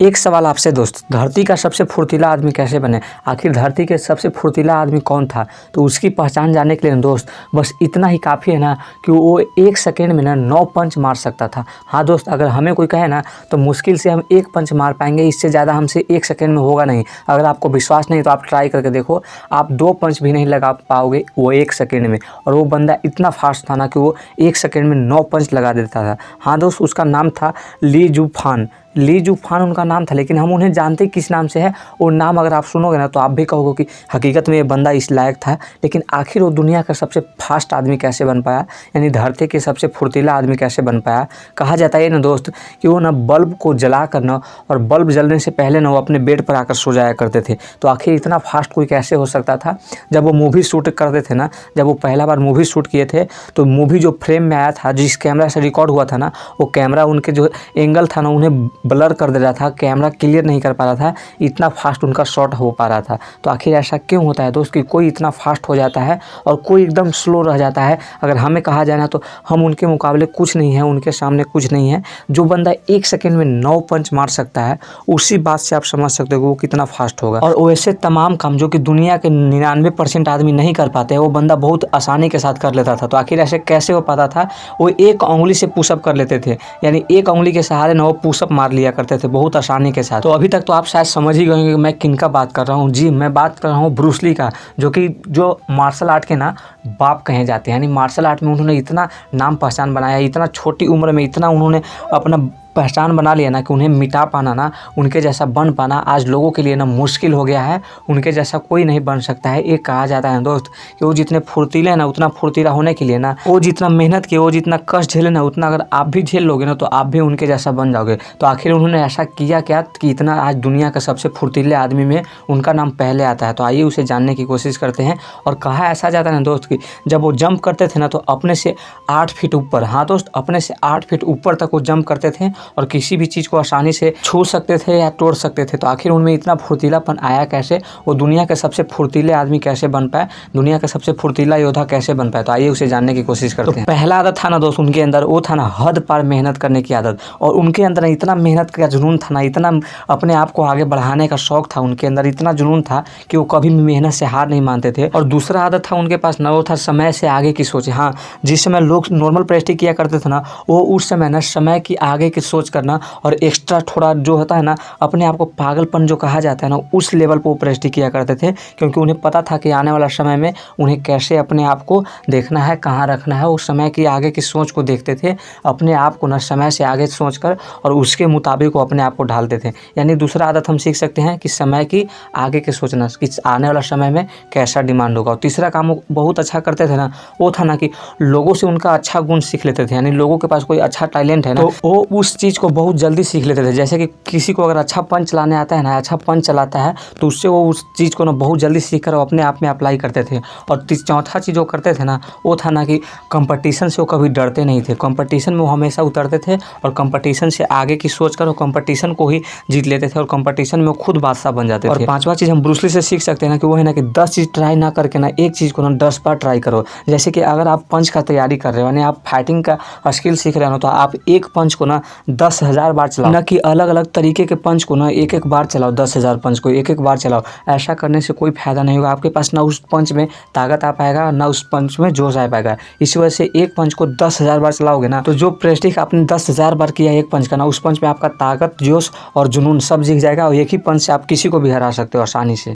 एक सवाल आपसे दोस्त, धरती का सबसे फुर्तीला आदमी कैसे बने? आखिर धरती के सबसे फुर्तीला आदमी कौन था? तो उसकी पहचान जानने के लिए दोस्त बस इतना ही काफ़ी है ना कि वो 1 सेकंड में ना 9 पंच मार सकता था। हाँ दोस्त, अगर हमें कोई कहे ना तो मुश्किल से हम 1 पंच मार पाएंगे, इससे ज़्यादा हमसे 1 सेकंड में होगा नहीं। अगर आपको विश्वास नहीं तो आप ट्राई करके देखो, आप 2 पंच भी नहीं लगा पाओगे वो 1 सेकंड में। और वो बंदा इतना फास्ट था ना कि वो 1 सेकंड में 9 पंच लगा देता था। हाँ दोस्त, उसका नाम था ली जूफान। ली जूफान उनका नाम था, लेकिन हम उन्हें जानते किस नाम से है। वो नाम अगर आप सुनोगे ना तो आप भी कहोगे कि हकीकत में ये बंदा इस लायक था। लेकिन आखिर वो दुनिया का सबसे फास्ट आदमी कैसे बन पाया, यानी धरती के सबसे फुर्तीला आदमी कैसे बन पाया? कहा जाता है ना दोस्त कि वो ना बल्ब को जला कर ना, और बल्ब जलने से पहले ना वो अपने बेड पर आकर सो जाया करते थे। तो आखिर इतना फास्ट कोई कैसे हो सकता था? जब वो मूवी शूट करते थे ना, जब वो पहला बार मूवी शूट किए थे तो मूवी जो फ्रेम में आया था, जिस कैमरा से रिकॉर्ड हुआ था ना, वो कैमरा उनके जो एंगल था ना उन्हें ब्लर कर दे रहा था, कैमरा क्लियर नहीं कर पा रहा था, इतना फास्ट उनका शॉट हो पा रहा था। तो आखिर ऐसा क्यों होता है दोस्त कि कोई इतना फास्ट हो जाता है और कोई एकदम स्लो रह जाता है? अगर हमें कहा जाए ना तो हम उनके मुकाबले कुछ नहीं है, उनके सामने कुछ नहीं है। जो बंदा 1 सेकंड में 9 पंच मार सकता है, उसी बात से आप समझ सकते हो कि वो कितना फास्ट होगा। और वैसे तमाम काम जो कि दुनिया के 99% आदमी नहीं कर पाते हैं, वो बंदा बहुत आसानी के साथ कर लेता था। तो आखिर ऐसे कैसे हो पाता था? वो 1 उंगली से पुशअप कर लेते थे, यानी 1 उंगली के सहारे ना वो पुशअप मार लिया करते थे बहुत आसानी के साथ। तो अभी तक तो आप शायद समझ ही गए होंगे कि मैं किनका बात कर रहा हूँ। जी, मैं बात कर रहा हूँ ब्रूस ली का, जो मार्शल आर्ट के ना बाप कहे जाते हैं। यानी मार्शल आर्ट में उन्होंने इतना नाम पहचान बनाया, इतना छोटी उम्र में इतना उन्होंने अपना पहचान बना लिया ना कि उन्हें मिटा पाना ना, उनके जैसा बन पाना आज लोगों के लिए ना मुश्किल हो गया है। उनके जैसा कोई नहीं बन सकता है। एक कहा जाता है दोस्त कि वो जितने फुर्तीले हैं ना, उतना फुर्तीला होने के लिए ना वो जितना मेहनत किए, वो जितना कष्ट झेले ना, उतना अगर आप भी झेल लोगे ना तो आप भी उनके जैसा बन जाओगे। तो आखिर उन्होंने ऐसा किया क्या कि इतना आज दुनिया का सबसे फुर्तीले आदमी में उनका नाम पहले आता है? तो आइए उसे जानने की कोशिश करते हैं। और कहा ऐसा जाता है ना दोस्त कि जब वो जंप करते थे ना तो अपने से 8 फीट ऊपर, हाँ दोस्त, अपने से 8 फीट ऊपर तक वो जंप करते थे और किसी भी चीज़ को आसानी से छू सकते थे या तोड़ सकते थे। तो आखिर उनमें इतना फुर्तीलापन आया कैसे? वो दुनिया के सबसे फुर्तीले आदमी कैसे बन पाए? दुनिया का सबसे फुर्तीला योद्धा कैसे बन पाए? तो आइए उसे जानने की कोशिश करते हैं। पहला आदत था ना दोस्त उनके अंदर, वो था ना हद पार मेहनत करने की आदत। और उनके अंदर इतना मेहनत का जुनून था ना, इतना अपने आप को आगे बढ़ाने का शौक था उनके अंदर, इतना जुनून था कि वो कभी भी मेहनत से हार नहीं मानते थे। और दूसरा आदत था उनके पास ना, वो था समय से आगे की सोच। हाँ, जिस समय लोग नॉर्मल प्रैक्टिस किया करते थे ना, वो उस समय ना समय की आगे की सोच करना और एक्स्ट्रा थोड़ा जो होता है ना, अपने आप को पागलपन जो कहा जाता है ना, उस लेवल पर वो प्रैक्टिस किया करते थे। क्योंकि उन्हें पता था कि आने वाला समय में उन्हें कैसे अपने आप को देखना है, कहाँ रखना है। उस समय की आगे की सोच को देखते थे, अपने आप को ना समय से आगे सोच कर और उसके मुताबिक वो अपने आप को ढालते थे। यानी दूसरा आदत हम सीख सकते हैं कि समय की आगे के सोचना कि आने वाला समय में कैसा डिमांड होगा। और तीसरा काम वो बहुत अच्छा करते थे ना, वो था ना कि लोगों से उनका अच्छा गुण सीख लेते थे। यानी लोगों के पास कोई अच्छा टैलेंट है ना, तो वो उस चीज़ को बहुत जल्दी सीख लेते थे। जैसे कि किसी को अगर अच्छा पंच चलाने आता है ना, अच्छा पंच चलाता है, तो उससे वो उस चीज़ को ना बहुत जल्दी सीख कर वो अपने आप में अप्लाई करते थे। और चौथा चीज़ वो करते थे ना, वो था ना कि कंपटीशन से वो कभी डरते नहीं थे। कंपटीशन में वो हमेशा उतरते थे और कंपटीशन से आगे की सोच कर वो कंपटीशन को ही जीत लेते थे और कंपटीशन में वो खुद बादशाह बन जाते थे। और पांचवा चीज़ हम ब्रूस ली से सीख सकते हैं ना कि वो है ना कि 10 चीज़ ट्राई ना करके ना एक चीज़ को ना 10 बार ट्राई करो। जैसे कि अगर आप पंच का तैयारी कर रहे हो, यानी आप फाइटिंग का स्किल सीख रहे हो, तो आप एक पंच को ना 10,000 बार चलाओ, ना कि अलग अलग तरीके के पंच को ना एक एक बार चलाओ। 10,000 पंच को एक एक बार चलाओ। ऐसा करने से कोई फायदा नहीं होगा। आपके पास ना उस पंच में ताकत आ पाएगा, ना उस पंच में जोश आ पाएगा। इसी वजह से एक पंच को 10,000 बार चलाओगे ना, तो जो प्रैक्टिस आपने 10,000 बार किया एक पंच का ना, उस पंच में आपका ताकत, जोश और जुनून सब दिख जाएगा और एक ही पंच से आप किसी को भी हरा सकते हो आसानी से।